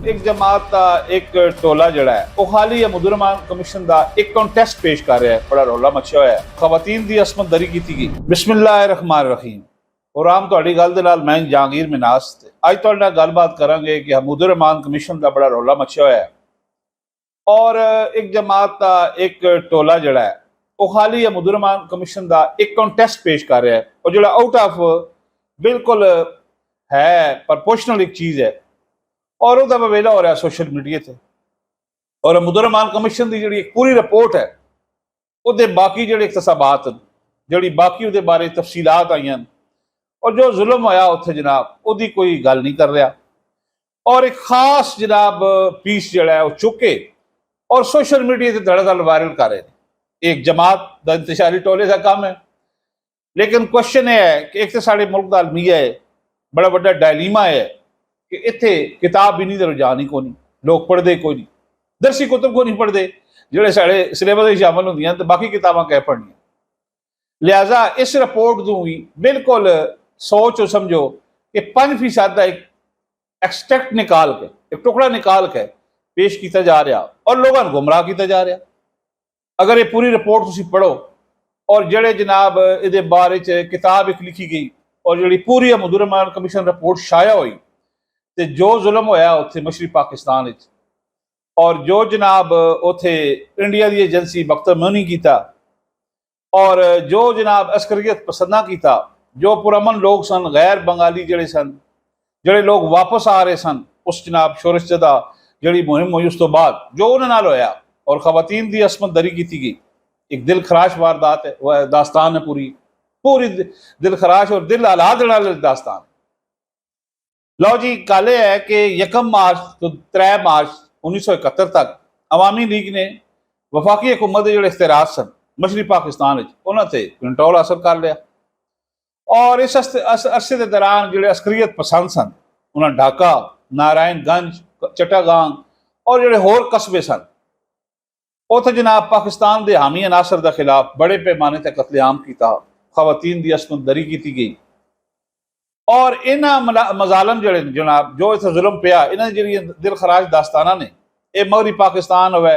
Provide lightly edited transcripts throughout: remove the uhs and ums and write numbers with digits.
एक जमात का एक टोला जड़ा है वो खाली है मुजरमान कमीशन का एक कंटेस्ट पेश कर रहा है। बड़ा रौला मचा हुआ है। खवातीन की असमत दरी की गई। बिस्मिल्लाहिर्रहमानिर्रहीम। और आम तुहाडी गल दे नाल मैं जहांगीर मिनास ते अज तुहाडे नाल गलबात करांगे कि मुजरमान कमीशन का बड़ा रौला मचा हुआ है और एक जमात का एक टोला जड़ा है वो खाली है मुजरमान कमीशन का एक कंटेस्ट पेश कर रहा है और जो आउट ऑफ बिल्कुल है प्रपोर्शनल एक चीज़ है और उसका बवेला हो रहा है सोशल मीडिया से। और मुजरमान कमीशन की जी एक पूरी रिपोर्ट है वो बाकी जो इकतसाबात जी बाकी वो बारे तफसीलात आई हैं और जो जुल्म होया उत्थे जनाब उसकी कोई गल नहीं कर रहा और एक खास जनाब पीस जो है वो चुके और सोशल मीडिया से धड़ाधड़ वायरल कर रहे हैं। एक जमात का इंतशारी टोले का काम है लेकिन क्वेश्चन यह है कि एक तो साढ़े मुल्क का अलमिया है बड़ा बड़ा डायलीमा है कि इत्थे किताब भी नहीं तो रुझान ही कोई नहीं, लोग पढ़ते कोई नहीं, दरसी कुतब को नहीं पढ़ते जोड़े साढ़े सिलेबस शामिल होंगे तो बाकी किताबा कै पढ़निया। लिहाजा इस रिपोर्ट को भी बिल्कुल सोचो समझो कि 5% का एक एक्सट्रैक्ट निकाल के एक टुकड़ा निकाल के पेश किया जा रहा और लोगों को गुमराह किया जा रहा। अगर ये पूरी रिपोर्ट तुम पढ़ो और जड़े जनाब ये बारे किताब एक लिखी गई और जी पूरी मुजरमान कमीशन रिपोर्ट शाया हुई तो जो जुल्म होया उत्थे मशरकी पाकिस्तान और जो जनाब उथे इंडिया की एजेंसी बख्तरमनी किया और जो जनाब अस्करियत पसंदा किया, जो पुरअमन लोग सन गैर बंगाली जड़े सन जड़े लोग वापस आ रहे सन उस जनाब शोरशदा जी मुहिम हुई उस तो बाद जो उन्होंने होया और खवातीन की असमत दरी की गई। एक दिल खराश वारदात है, वह दास्तान है पूरी पूरी दिल खराश और दिल अला देने वाली दास्तान। लो जी कल है कि 1 मार्च तो 3 मार्च 1971 तक अवामी लीग ने वफाकी हुकूमत जो इख्तियारात सन मशरकी पाकिस्तान उन्होंने कंट्रोल हासिल कर लिया और इस अरसे के दौरान जो अस्करियत पसंद सन उन्होंने ढाका, नारायणगंज, चट्टागांग और जो होर कस्बे सन उत जनाब पाकिस्तान के हामी अनासर के खिलाफ बड़े पैमाने पर कतलेआम किया, खवातीन की असमत दरी की गई और इन्होंने मजालम जड़े जनाब जो इतना जुल्म पिया इन्होंने जी दिल खराश दास्ताना ने यह मगरबी पाकिस्तान हो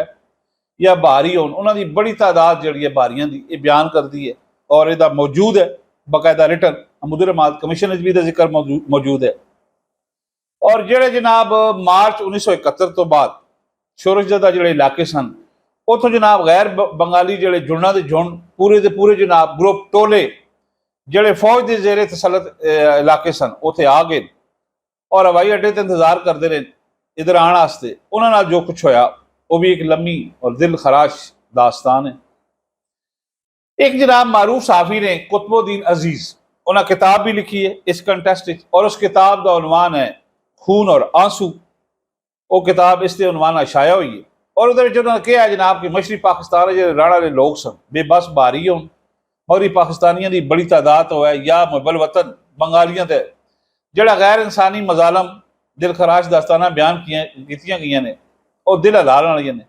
या बाहरी हो उन्होंने बड़ी तादाद जी है बारियां की यह बयान करती है और यदा मौजूद है बाकायदा रिटर्न मुजरमान कमीशन भी जिक्र मौजूद है। और जोड़े जनाब मार्च 1971 तो बाद शोरशदा जोड़े इलाके सन उतों जनाब गैर बंगाली जोड़े जुड़ना के झुंड पूरे के पूरे जनाब ग्रुप टोले जोड़े फौज के जेरे तसलत इलाके सन उथे आ गए और हवाई अड्डे से इंतजार करते रहे इधर आने वास्ते। उन्होंने जो कुछ होया वो भी एक लम्मी और दिल खराश दास्तान है। एक जनाब मारूफ साफी ने कुतुबुद्दीन अजीज उन्हें किताब भी लिखी है इस कंटेस्ट और उस किताब का उन्वान है खून और आंसू। वो किताब इसके उन्वान शाया हुई है और उन्होंने कहा जनाब कि मशरकी पाकिस्तान जो रहने वाले लोग सन बेबस बारी हो मगरबी पाकिस्तानियों की बड़ी तादाद हो या मुबल वतन बंगालियों से जोड़ा गैर इंसानी मजालम दिल खराश दास्ताना बयान की गई ने और दिल हलाल वाली ने।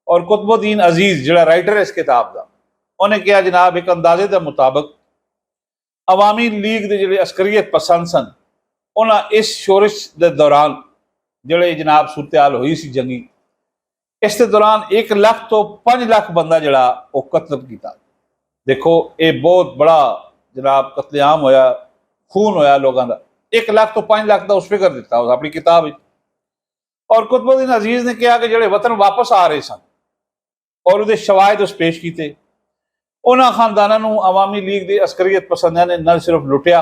और कुतुबुद्दीन अजीज जोड़ा राइटर है इस किताब का उन्हें कहा जनाब एक अंदाजे के मुताबिक अवामी लीग के जोड़े अस्करियत पसंद सन उन्हें इस शोरिश के दौरान जोड़े जनाब सूरत हाल हुई सी जंगी इस दौरान 1 लाख तो 5 लाख बंदा जोड़ा वो कत्ल किया। देखो ये बहुत बड़ा जनाब कतलेआम होया, खून होया लोगों का। 1 लाख तो 5 लाख का उस फिक्र दिता अपनी किताब। और कुतुबुद्दीन अजीज ने कहा कि जोड़े वतन वापस आ रहे सन और वो शवायद उस पेश किए उन्होंने खानदानों अवामी लीग के अस्करियत पसंद ने न सिर्फ लुटिया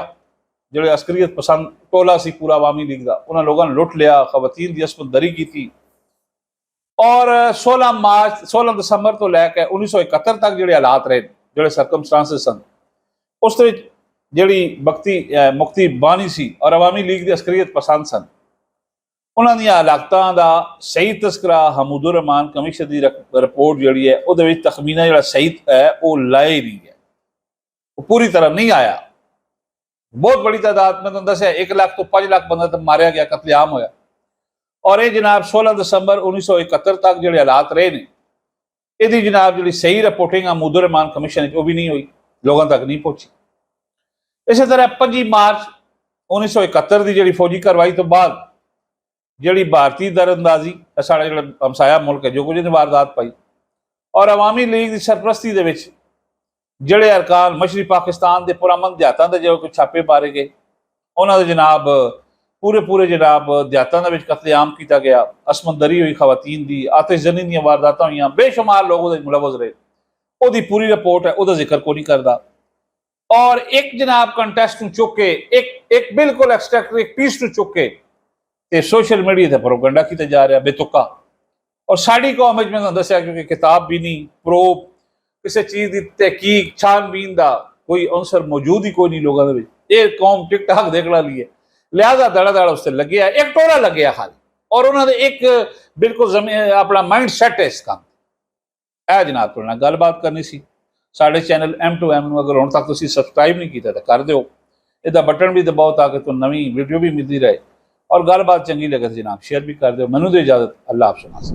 जोड़े अस्करियत पसंद टोला सी पूरा अवामी लीग का उन्होंने लोगों ने लुट लिया, खवातीन की असमत दरी की थी। और 16 दिसंबर तो लैके 1971 तक जो हालात रहे जोड़े सरकमस्टांसिस सन उस जी मुक्ति बानी सी और अवामी लीग की अस्करियत पसंद सन उन्होंने हालातों का सही तस्करा मुजरमान कमीशन की रिपोर्ट जी है वो तखमीना जो सही है वो लाया ही नहीं है, वो पूरी तरह नहीं आया। बहुत बड़ी तादाद में तुम दसिया 1 लाख तो 5 लाख बंदा तो मारिया गया, कतलेआम होया। और ये जनाब 16 दिसंबर 1971 तक जो हालात रहे ने यदि जनाब जी सही रिपोर्टिंग मुजरमान कमीशन वो भी नहीं हुई, लोगों तक नहीं पहुंची। इस तरह 25 मार्च 1971 की जी फौजी कार्रवाई तो बाद ਜਿਹੜੀ ਭਾਰਤੀ ਦਰਅੰਦਾਜ਼ੀ ਸਾਡਾ ਜਿਹੜਾ ਹਮਸਾਇਆ ਮੁਲਕ ਹੈ ਜੋ ਕੁਝ ਇਹਨੇ ਵਾਰਦਾਤ ਪਾਈ ਔਰ ਅਵਾਮੀ ਲੀਗ ਦੀ ਸਰਪ੍ਰਸਤੀ ਦੇ ਵਿੱਚ ਜਿਹੜੇ ਅਰਕਾਨ ਮਸ਼ਰਕੀ ਪਾਕਿਸਤਾਨ ਦੇ ਪੁਰਾਮਨ ਦਿਹਾਤਾਂ ਦੇ ਜੋ ਕੋਈ ਛਾਪੇ ਮਾਰੇ ਗਏ ਉਹਨਾਂ ਦੇ ਜਨਾਬ ਪੂਰੇ ਜਨਾਬ ਦਿਹਾਤਾਂ ਦੇ ਵਿੱਚ ਕਤਲੇਆਮ ਕੀਤਾ ਗਿਆ, ਅਸਮੰਦਰੀ ਹੋਈ ਖਵਾਤੀਨ ਦੀ, ਆਤਿਸ਼ਜ਼ਨੀ ਦੀਆਂ ਵਾਰਦਾਤਾਂ ਹੋਈਆਂ, ਬੇਸ਼ੁਮਾਰ ਲੋਕ ਉਹਦੇ ਮੁਲਵਜ਼ ਰਹੇ। ਉਹਦੀ ਪੂਰੀ ਰਿਪੋਰਟ ਹੈ, ਉਹਦਾ ਜ਼ਿਕਰ ਕੋਈ ਨਹੀਂ ਕਰਦਾ। ਔਰ ਇੱਕ ਜਨਾਬ ਕੰਟੈਸਟ ਨੂੰ ਚੁੱਕ ਕੇ ਇੱਕ ਬਿਲਕੁਲ ਐਬਸਟ੍ਰੈਕਟ ਇੱਕ ਪੀਸ ਨੂੰ ਚੁੱਕ ਕੇ ਤੇ ਸੋਸ਼ਲ ਮੀਡੀਆ ਤੇ ਪ੍ਰੋਪਗੈਂਡਾ ਕੀਤਾ ਜਾ ਰਿਹਾ ਬੇਤੁਕਾ। ਔਰ ਸਾਡੀ ਕੌਮ ਵਿੱਚ ਮੈਂ ਤੁਹਾਨੂੰ ਦੱਸਿਆ ਕਿਉਂਕਿ ਕਿਤਾਬ ਵੀ ਨਹੀਂ, ਪ੍ਰੋਬ ਕਿਸੇ ਚੀਜ਼ ਦੀ ਤਹਿਕੀਕ ਛਾਨਬੀਨ ਦਾ ਕੋਈ ਅੰਸਰ ਮੌਜੂਦ ਹੀ ਕੋਈ ਨਹੀਂ ਲੋਕਾਂ ਦੇ ਵਿੱਚ। ਇਹ ਕੌਮ ਟਿਕਟਾਕ ਦੇਖਣ ਵਾਲੀ ਹੈ, ਲਿਹਾਜ਼ਾ ਦੜਾ ਉਸ ਤੇ ਲੱਗਿਆ, ਇੱਕ ਟੋਲਾ ਲੱਗਿਆ ਖਾਲੀ। ਔਰ ਉਹਨਾਂ ਦੇ ਇੱਕ ਬਿਲਕੁਲ ਆਪਣਾ ਮਾਈਂਡ ਸੈਟ ਹੈ ਇਸ ਕੰਮ। ਇਹ ਜਨਾਬ ਤੁਹਾਡੇ ਨਾਲ ਗੱਲਬਾਤ ਕਰਨੀ ਸੀ। ਸਾਡੇ ਚੈਨਲ M2M ਨੂੰ ਅਗਰ ਹੁਣ ਤੱਕ ਤੁਸੀਂ ਸਬਸਕ੍ਰਾਈਬ ਨਹੀਂ ਕੀਤਾ ਤਾਂ ਕਰ ਦਿਓ, ਇਹਦਾ ਬਟਨ ਵੀ ਦਬਾਓ ਤਾਂ ਕਿ ਤੁਹਾਨੂੰ ਨਵੀਂ ਵੀਡੀਓ ਵੀ ਮਿਲਦੀ ਰਹੇ। ਔਰ ਗੱਲਬਾਤ ਚੰਗੀ ਲੱਗੇ ਤਾਂ ਜਨਾਬ ਸ਼ੇਅਰ ਵੀ ਕਰ ਦਿਓ। ਮੈਨੂੰ ਦੇ ਇਜਾਜ਼ਤ, ਅੱਲਾਹ ਹਾਫਿਜ਼।